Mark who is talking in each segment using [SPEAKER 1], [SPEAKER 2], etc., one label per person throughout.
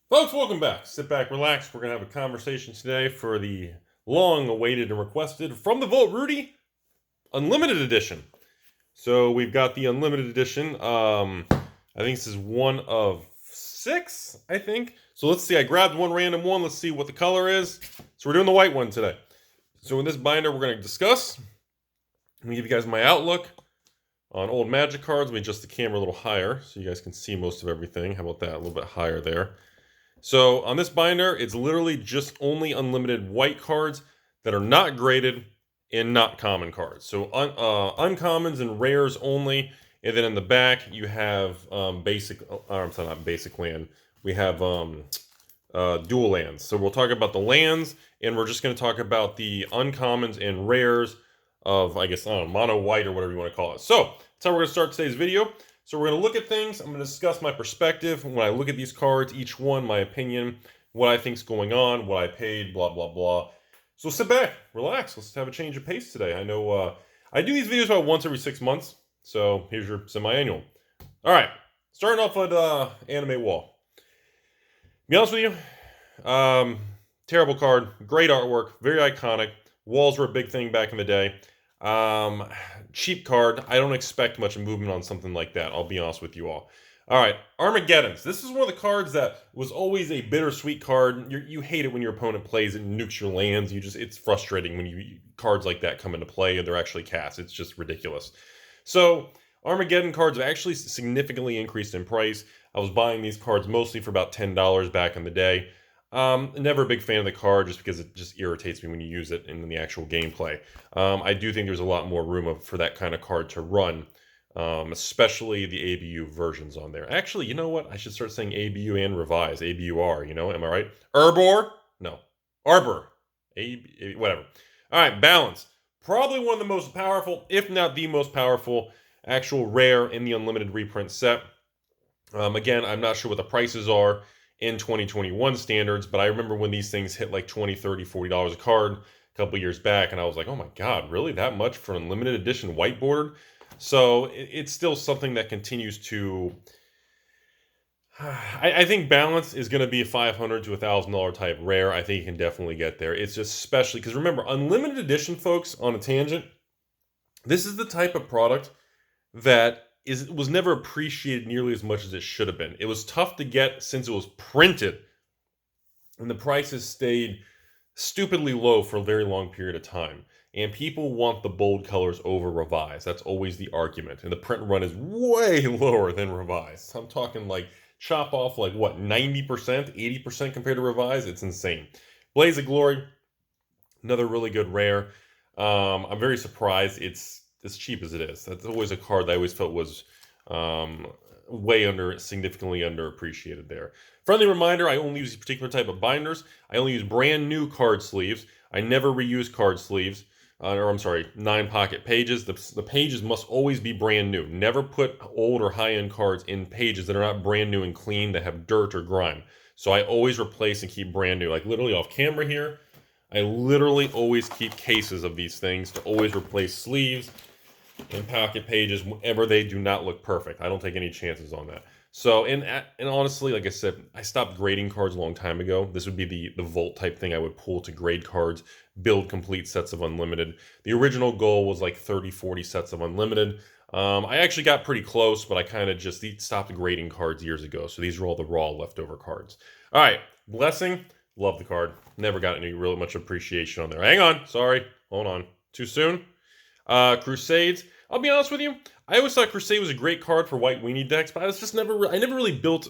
[SPEAKER 1] Folks, welcome back. Sit back, relax. We're going to have a conversation today for the long-awaited and requested From the Vault Rudy Unlimited Edition. So we've got the Unlimited Edition. I think this is one of 6, I think. So let's see. I grabbed one random one. Let's see what the color is. So we're doing the white one today. So in this binder, we're going to discuss. I'm going to give you guys my outlook on old Magic cards. Let me adjust the camera a little higher so you guys can see most of everything. How about that? A little bit higher there. So on this binder, it's literally just only unlimited white cards that are not graded and not common cards. So uncommons and rares only. And then in the back, you have basic, I'm sorry, not basic land. We have dual lands. So we'll talk about the lands, and we're just going to talk about the uncommons and rares of, I guess, I don't know, mono white or whatever you want to call it. So that's how we're going to start today's video. So we're going to look at things. I'm going to discuss my perspective when I look at these cards, each one, my opinion, what I think is going on, what I paid, blah, blah, blah. So sit back, relax. Let's have a change of pace today. I know I do these videos about once every 6 months. So here's your semi-annual. All right, starting off with Anime Wall. To be honest with you, terrible card, great artwork, very iconic. Walls were a big thing back in the day. Cheap card. I don't expect much movement on something like that. I'll be honest with you all. All right, Armageddons. This is one of the cards that was always a bittersweet card. You hate it when your opponent plays it and nukes your lands. It's frustrating when cards like that come into play and they're actually cast. It's just ridiculous. So Armageddon cards have actually significantly increased in price. I was buying these cards mostly for about $10 back in the day. Never a big fan of the card just because it just irritates me when you use it in the actual gameplay. I do think there's a lot more room for that kind of card to run, especially the ABU versions on there. Actually, you know what? I should start saying ABU and revise. ABUR, am I right? Urbor? No. Arbor. Whatever. All right, balance. Probably one of the most powerful, if not the most powerful, actual rare in the Unlimited reprint set. Again, I'm not sure what the prices are in 2021 standards, but I remember when these things hit like $20, $30, $40 a card a couple years back, and I was like, oh my god, really that much for an limited edition whiteboard? So it's still something that continues to I think balance is going to be a $500 to $1,000 type rare. I think you can definitely get there. It's just especially because remember, unlimited edition, folks, on a tangent, this is the type of product that was never appreciated nearly as much as it should have been. It was tough to get since it was printed, and the prices stayed stupidly low for a very long period of time. And people want the bold colors over revised. That's always the argument. And the print run is way lower than revised. I'm talking like chop off like what, 90%, 80% compared to revised? It's insane. Blaze of Glory, another really good rare. I'm very surprised it's as cheap as it is. That's always a card that I always felt was significantly underappreciated there. Friendly reminder, I only use a particular type of binders. I only use brand new card sleeves. I never reuse card sleeves. 9-pocket pages. The pages must always be brand new. Never put old or high-end cards in pages that are not brand new and clean, that have dirt or grime. So I always replace and keep brand new. Like literally off camera here, I literally always keep cases of these things to always replace sleeves and pocket pages whenever they do not look perfect. I don't take any chances on that. So, and honestly, like I said, I stopped grading cards a long time ago. This would be the Vault type thing I would pull to grade cards, build complete sets of Unlimited. The original goal was like 30, 40 sets of Unlimited. I actually got pretty close, but I kind of just stopped grading cards years ago. So these are all the raw leftover cards. All right, Blessing. Love the card. Never got any really much appreciation on there. Hang on. Sorry. Hold on. Too soon? Crusades. I'll be honest with you. I always thought Crusade was a great card for white weenie decks, but I was just never. I never really built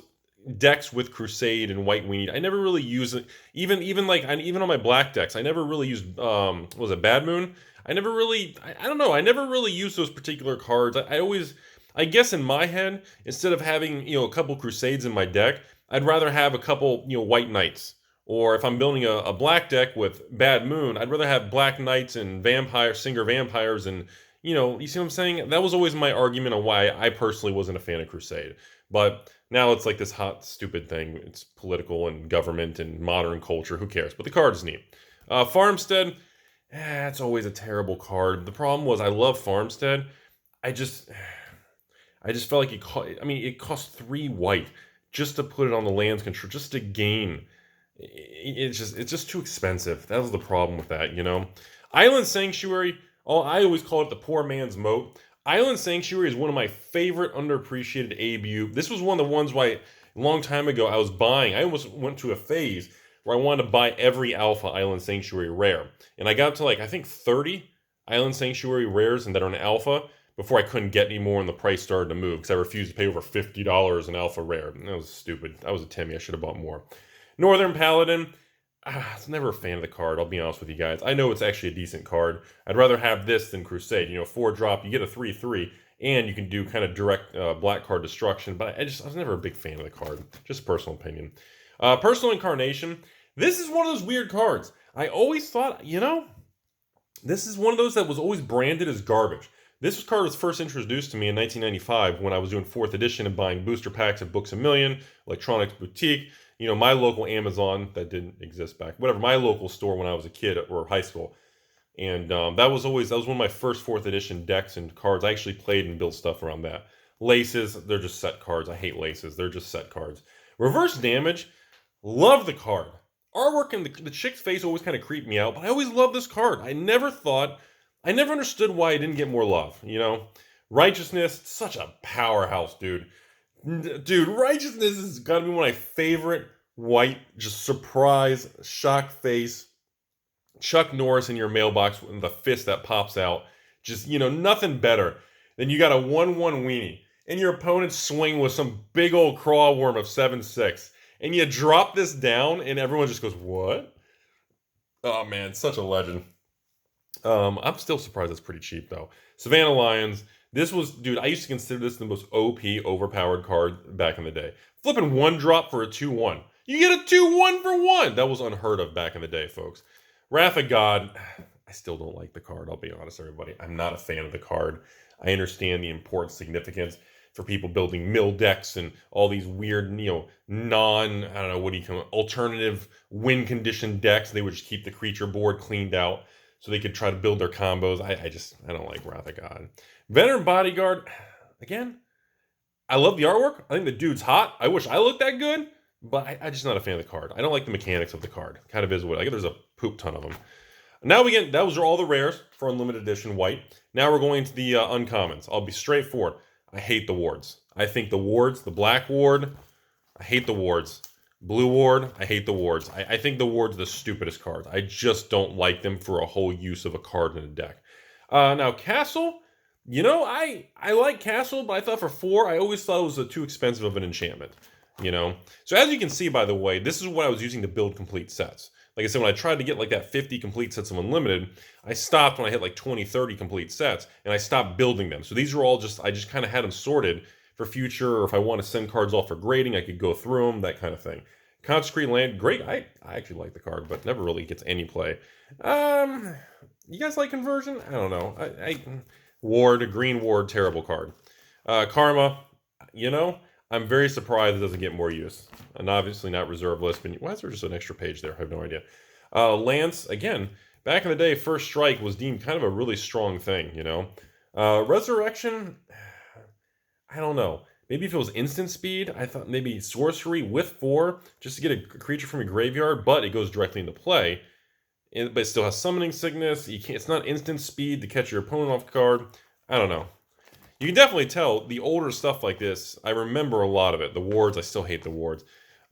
[SPEAKER 1] decks with Crusade and white weenie. I never really used it. Even on my black decks, I never really used. Was it Bad Moon? I never really. I don't know. I never really used those particular cards. I always. I guess in my head, instead of having a couple Crusades in my deck, I'd rather have a couple White Knights. Or if I'm building a black deck with Bad Moon, I'd rather have Black Knights and Singer Vampires and, you see what I'm saying? That was always my argument on why I personally wasn't a fan of Crusade. But now it's like this hot, stupid thing. It's political and government and modern culture. Who cares? But the card is neat. Farmstead, it's always a terrible card. The problem was I love Farmstead. I just felt like it cost 3 white just to put it on the lands control, just to gain. It's just too expensive. That was the problem with that, you know. Island Sanctuary, I always call it the poor man's moat. Island Sanctuary is one of my favorite underappreciated ABU. This was one of the ones why a long time ago I was buying. I almost went to a phase where I wanted to buy every Alpha Island Sanctuary rare. And I got to like, I think 30 Island Sanctuary rares and that are an Alpha before I couldn't get any more and the price started to move because I refused to pay over $50 an Alpha rare. That was stupid. I was a Timmy. I should have bought more. Northern Paladin. I was never a fan of the card, I'll be honest with you guys. I know it's actually a decent card. I'd rather have this than Crusade. You know, 4-drop, you get a 3/3, and you can do kind of direct black card destruction. But I was never a big fan of the card. Just personal opinion. Personal Incarnation. This is one of those weird cards. I always thought, you know, this is one of those that was always branded as garbage. This card was first introduced to me in 1995 when I was doing 4th edition and buying booster packs at Books A Million, Electronics Boutique, you know, my local Amazon that didn't exist back, whatever, my local store when I was a kid or high school. And that was one of my first 4th edition decks and cards. I actually played and built stuff around that. Laces, they're just set cards. I hate laces. They're just set cards. Reverse Damage, love the card. Artwork and the chick's face always kind of creeped me out, but I always loved this card. I never understood why I didn't get more love, you know? Righteousness, such a powerhouse, dude. Dude, Righteousness has got to be one of my favorite white, just surprise, shock face, Chuck Norris in your mailbox with the fist that pops out. Just, you know, nothing better than you got a 1/1 weenie and your opponent's swing with some big old crawl worm of 7/6. And you drop this down and everyone just goes, what? Oh man, such a legend. I'm still surprised it's pretty cheap though. Savannah Lions. This was, dude, I used to consider this the most OP overpowered card back in the day. Flipping 1-drop for a 2/1. You get a 2/1 for 1. That was unheard of back in the day, folks. Wrath of God. I still don't like the card, I'll be honest, everybody. I'm not a fan of the card. I understand the important significance for people building mill decks and all these weird, you know, alternative win condition decks. They would just keep the creature board cleaned out so they could try to build their combos. I don't like Wrath of God. Veteran Bodyguard, again, I love the artwork. I think the dude's hot. I wish I looked that good, but I'm just not a fan of the card. I don't like the mechanics of the card. Kind of is what, I guess there's a poop ton of them. Now those are all the rares for Unlimited Edition White. Now we're going to the uncommons. I'll be straightforward. I hate the wards. I think the wards, the black ward, I hate the wards. Blue ward, I hate the wards. I think the wards are the stupidest cards. I just don't like them for a whole use of a card in a deck. Now Castle, you know, I like Castle, but I thought for 4, I always thought it was too expensive of an enchantment, you know? So as you can see, by the way, this is what I was using to build complete sets. Like I said, when I tried to get like that 50 complete sets of Unlimited, I stopped when I hit like 20, 30 complete sets, and I stopped building them. So these are all I just kind of had them sorted for future, or if I want to send cards off for grading, I could go through them, that kind of thing. Consecrate Land, great. I actually like the card, but never really gets any play. You guys like Conversion? I don't know. Ward, Green Ward, terrible card. Karma, you know, I'm very surprised it doesn't get more use. And obviously not reserve list, but why is there just an extra page there? I have no idea. Lance, again, back in the day, First Strike was deemed kind of a really strong thing, you know. Resurrection, I don't know. Maybe if it was instant speed, I thought maybe sorcery with 4, just to get a creature from your graveyard, but it goes directly into play. But it still has summoning sickness. It's not instant speed to catch your opponent off guard. I don't know. You can definitely tell the older stuff like this, I remember a lot of it. The wards, I still hate the wards.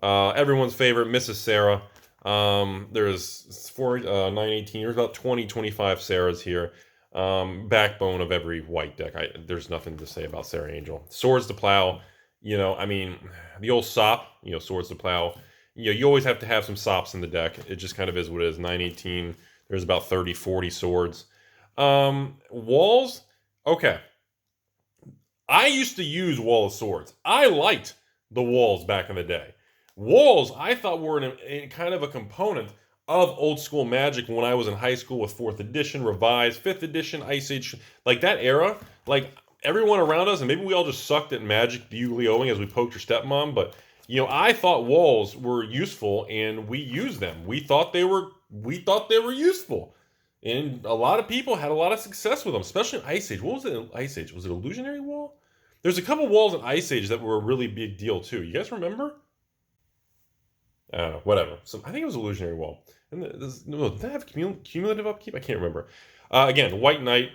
[SPEAKER 1] Everyone's favorite, Mrs. Sarah. There's 918, there's about 20, 25 Sarahs here. Backbone of every white deck. There's nothing to say about Sarah Angel. Swords to Plow, you know, I mean, the old sop, you know, Swords to Plow. You know, you always have to have some sops in the deck. It just kind of is what it is. 918, there's about 30, 40 swords. Walls, okay. I used to use Wall of Swords. I liked the walls back in the day. Walls, I thought were in kind of a component of old school Magic when I was in high school with 4th edition, Revised, 5th edition, Ice Age. Like that era, like everyone around us, and maybe we all just sucked at Magic, Yu-Gi-Oh-ing as we poked your stepmom, but you know, I thought walls were useful and we used them. We thought they were useful. And a lot of people had a lot of success with them, especially in Ice Age. What was it in Ice Age? Was it Illusionary Wall? There's a couple walls in Ice Age that were a really big deal too. You guys remember? I don't know, whatever. So I think it was Illusionary Wall. And did that have cumulative upkeep? I can't remember. Again, White Knight,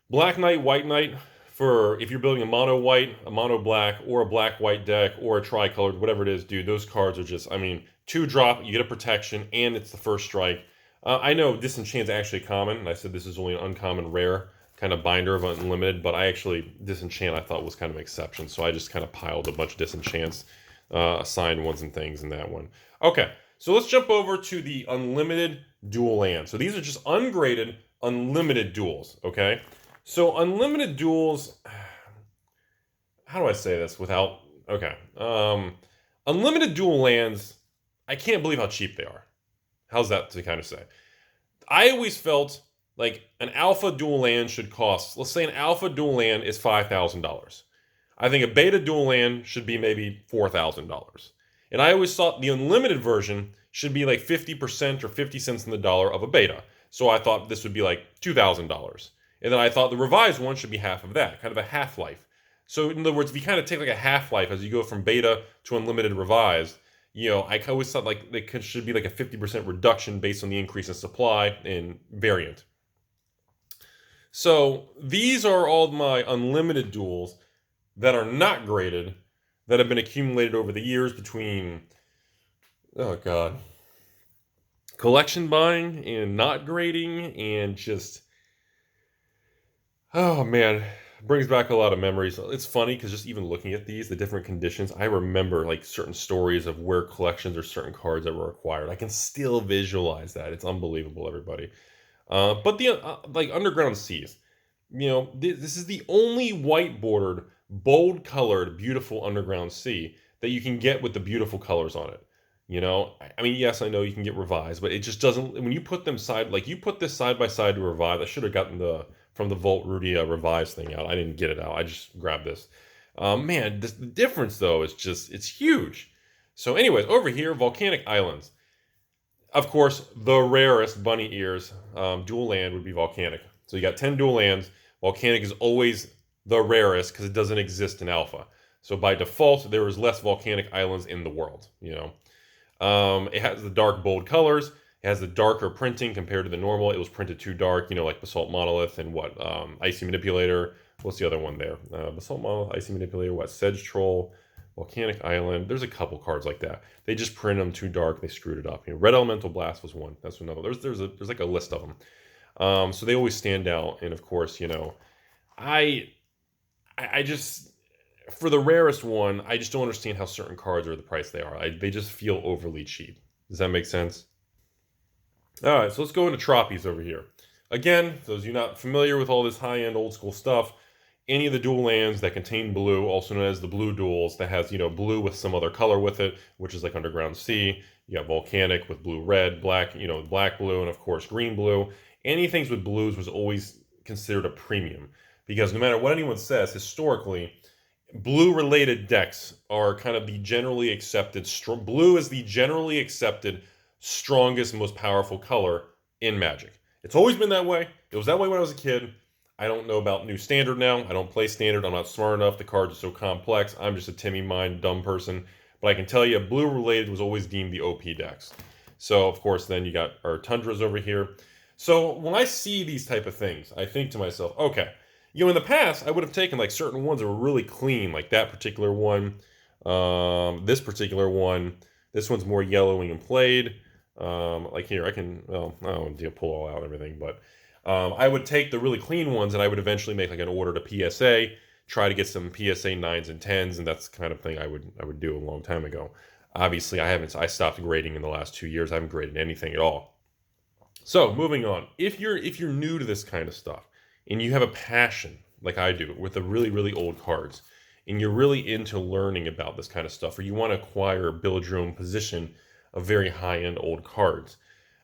[SPEAKER 1] Black Knight, White Knight. For if you're building a mono white, a mono black, or a black white deck, or a tricolored, whatever it is, dude, those cards are just, I mean, 2-drop, you get a protection, and it's the first strike. I know Disenchant's actually common, and I said this is only an uncommon rare kind of binder of Unlimited, but Disenchant I thought was kind of an exception, so I just kind of piled a bunch of Disenchants, assigned ones and things in that one. Okay, so let's jump over to the Unlimited Dual Land. So these are just ungraded, unlimited duels, okay? So unlimited duels, how do I say this without, okay. Unlimited dual lands, I can't believe how cheap they are. How's that to kind of say? I always felt like an alpha dual land should cost, let's say an alpha dual land is $5,000. I think a beta dual land should be maybe $4,000. And I always thought the unlimited version should be like 50% or 50 cents in the dollar of a beta. So I thought this would be like $2,000. And then I thought the revised one should be half of that, kind of a half-life. So in other words, if you kind of take like a half-life as you go from beta to unlimited revised, you know, I always thought like they should be like a 50% reduction based on the increase in supply and variant. So these are all my unlimited duels that are not graded, that have been accumulated over the years between, oh God, collection buying and not grading and just... Oh man, brings back a lot of memories. It's funny because just even looking at these, the different conditions, I remember like certain stories of where collections or certain cards that were acquired. I can still visualize that. It's unbelievable, everybody. But the like Underground Seas, you know, this is the only white bordered, bold colored, beautiful Underground Sea that you can get with the beautiful colors on it. You know, I mean, yes, I know you can get revised, but it just doesn't. When you put them side, like you put this side by side to revive, I should have gotten from the Vault Rudy revised thing out. I didn't get it out. I just grabbed this. Man, the difference though is just, it's huge. So anyways, over here, Volcanic Islands. Of course, the rarest bunny ears dual land would be Volcanic. So you got 10 dual lands. Volcanic is always the rarest because it doesn't exist in alpha. So by default, there is less Volcanic Islands in the world, you know. It has the dark, bold colors. It has the darker printing compared to the normal. It was printed too dark, you know, like Basalt Monolith and what? Icy Manipulator. What's the other one there? Basalt Monolith, Icy Manipulator, what? Sedge Troll, Volcanic Island. There's a couple cards like that. They just printed them too dark. They screwed it up. You know, Red Elemental Blast was one. That's another. There's like a list of them. So they always stand out. And of course, you know, I just... For the rarest one, I just don't understand how certain cards are the price they are. They just feel overly cheap. Does that make sense? All right, so let's go into Troppies over here. Again, those of you not familiar with all this high-end old school stuff, any of the dual lands that contain blue, also known as the blue duals, that has, you know, blue with some other color with it, which is like Underground Sea. You got Volcanic with blue, red, black, you know, black, blue, and of course green, blue. Anything with blues was always considered a premium because no matter what anyone says, historically, blue-related decks are kind of the generally accepted... Blue is the generally accepted strongest, most powerful color in Magic. It's always been that way. It was that way when I was a kid. I don't know about new Standard now. I don't play Standard. I'm not smart enough. The cards are so complex. I'm just a Timmy mind, dumb person. But I can tell you, blue-related was always deemed the OP decks. So, of course, then you got our Tundras over here. So, when I see these type of things, I think to myself, okay... You know, in the past, I would have taken like certain ones that were really clean, like that particular one, this particular one. This one's more yellowing and played. Like here, I can, well, I don't want to pull all out and everything, but I would take the really clean ones and I would eventually make like an order to PSA, try to get some PSA 9s and 10s, and that's the kind of thing I would do a long time ago. Obviously, I stopped grading in the last 2 years. I haven't graded anything at all. So, moving on. If you're new to this kind of stuff, and you have a passion, like I do, with the really, really old cards, and you're really into learning about this kind of stuff, or you want to acquire or build your own position of very high-end old cards,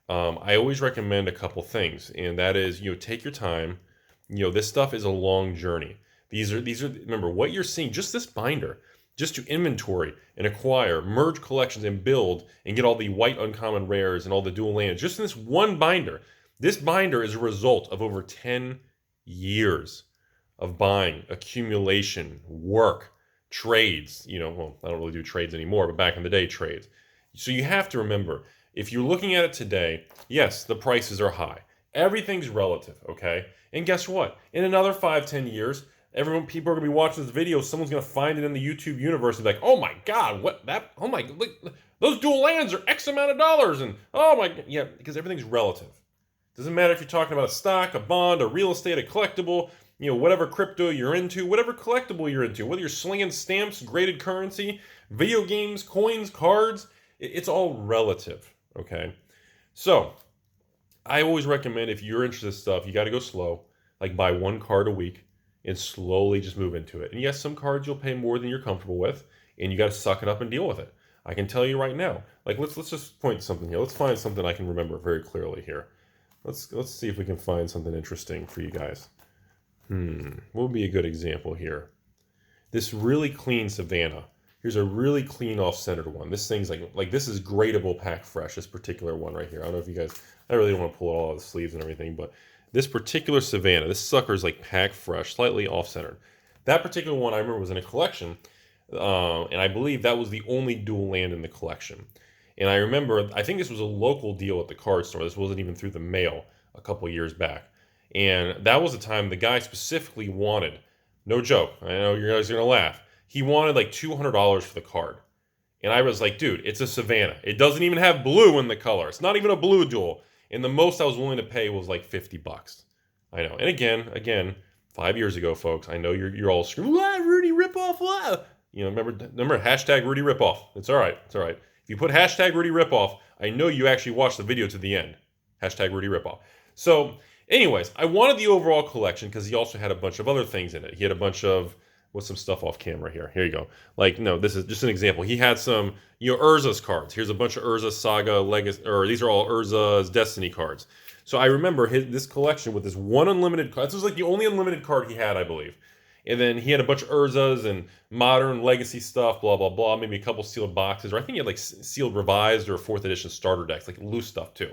[SPEAKER 1] I always recommend a couple things, and that is, you know, take your time. You know, this stuff is a long journey. These are remember, what you're seeing, just this binder, just to inventory and acquire, merge collections and build, and get all the white uncommon rares and all the dual lands, just in this one binder. This binder is a result of over 10 years of buying, accumulation, work, trades. Well, I don't really do trades anymore, but back in the day, trades. So you have to remember, if you're looking at it today, yes, the prices are high. Everything's relative, okay? And guess what? In another 5-10 years, people are gonna be watching this video. Someone's gonna find it in the YouTube universe and be like, "Oh my God, what that? Oh my, look, those dual lands are X amount of dollars." And oh my, yeah, because everything's relative. Doesn't matter if you're talking about a stock, a bond, a real estate, a collectible, whatever crypto you're into, whatever collectible you're into, whether you're slinging stamps, graded currency, video games, coins, cards, it's all relative, okay? So I always recommend, if you're interested in this stuff, you got to go slow, like buy one card a week and slowly just move into it. And yes, some cards you'll pay more than you're comfortable with, and you got to suck it up and deal with it. I can tell you right now, like let's just point to something here. Let's find something I can remember very clearly here. Let's see if we can find something interesting for you guys. What would be a good example here? This really clean Savannah. Here's a really clean off-centered one. This thing's like this is gradable pack fresh, this particular one right here. I don't know if you guys, I really don't want to pull all the sleeves and everything, but this particular Savannah, this sucker's like pack fresh, slightly off-centered. That particular one I remember was in a collection, and I believe that was the only dual land in the collection. And I remember, I think this was a local deal at the card store. This wasn't even through the mail a couple years back. And that was the time the guy specifically wanted, no joke, I know you guys are going to laugh, he wanted like $200 for the card. And I was like, dude, it's a Savannah. It doesn't even have blue in the color. It's not even a blue dual. And the most I was willing to pay was like $50. I know. And again, 5 years ago, folks, I know you're all screaming, Rudy ripoff, what? Remember hashtag Rudy ripoff. It's all right. It's all right. If you put hashtag Rudy ripoff, I know you actually watched the video to the end. Hashtag Rudy ripoff. So anyways, I wanted the overall collection because he also had a bunch of other things in it. He had a bunch of, what's some stuff off camera here? Here you go. Like, no, this is just an example. He had some, Urza's cards. Here's a bunch of Urza Saga Legacy, or these are all Urza's Destiny cards. So I remember this collection with this one unlimited card. This was like the only unlimited card he had, I believe. And then he had a bunch of Urzas and modern legacy stuff, blah, blah, blah. Maybe a couple sealed boxes. Or I think he had like sealed revised or 4th edition starter decks, like loose stuff too.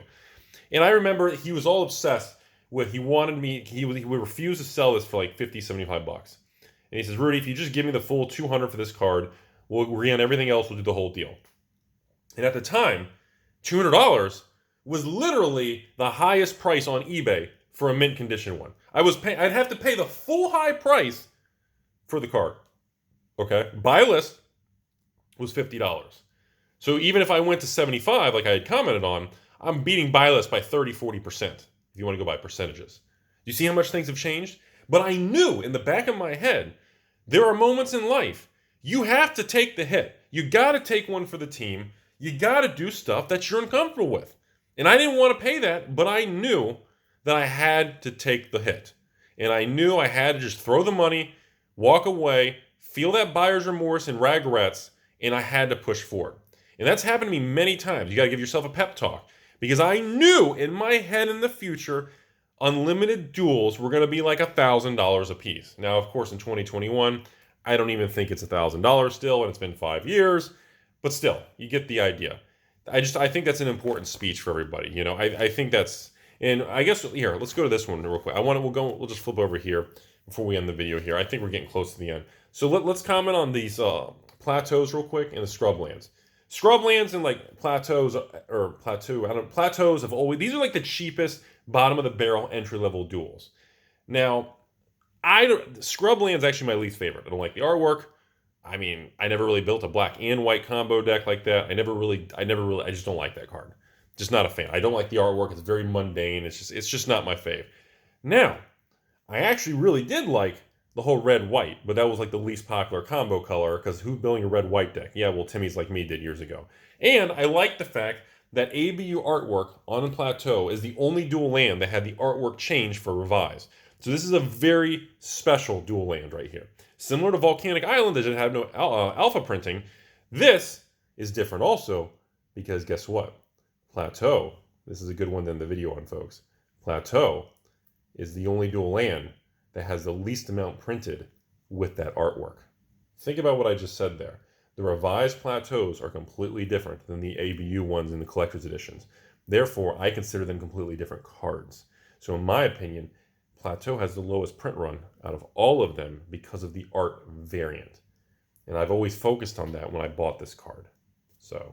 [SPEAKER 1] And I remember he was all obsessed with, he would refuse to sell this for like 50, 75 bucks. And he says, Rudy, if you just give me the full 200 for this card, we'll agree on everything else, we'll do the whole deal. And at the time, $200 was literally the highest price on eBay for a mint condition one. I'd have to pay the full high price for the card. Okay? Buy list was $50. So even if I went to 75, like I had commented on, I'm beating buy list by 30, 40%, if you want to go by percentages. You see how much things have changed? But I knew in the back of my head, there are moments in life you have to take the hit. You got to take one for the team. You got to do stuff that you're uncomfortable with. And I didn't want to pay that, but I knew that I had to take the hit. And I knew I had to just throw the money, walk away, feel that buyer's remorse and regrets, and I had to push forward. And that's happened to me many times. You got to give yourself a pep talk. Because I knew in my head in the future, unlimited duels were going to be like $1,000 a piece. Now, of course, in 2021, I don't even think it's $1,000 still, and it's been 5 years. But still, you get the idea. I think that's an important speech for everybody. I think that's, and I guess here, let's go to this one real quick. We'll just flip over here before we end the video here. I think we're getting close to the end. So let's comment on these plateaus real quick and the scrublands. Scrublands and like plateaus have always, these are like the cheapest bottom of the barrel entry level duels. Now, Scrubland's actually my least favorite. I don't like the artwork. I mean, I never really built a black and white combo deck like that. I just don't like that card. Just not a fan. I don't like the artwork. It's very mundane. It's just not my fave. Now, I actually really did like the whole red-white, but that was like the least popular combo color, because who's building a red-white deck? Yeah, well, Timmy's like me did years ago. And I like the fact that ABU artwork on the Plateau is the only dual land that had the artwork changed for Revise. So this is a very special dual land right here. Similar to Volcanic Island, that didn't have no alpha printing, this is different also, because guess what? Plateau, this is a good one to end the video on, folks. Plateau is the only dual land that has the least amount printed with that artwork. Think about what I just said there. The revised plateaus are completely different than the ABU ones in the collector's editions. Therefore, I consider them completely different cards. So in my opinion, Plateau has the lowest print run out of all of them because of the art variant. And I've always focused on that when I bought this card. So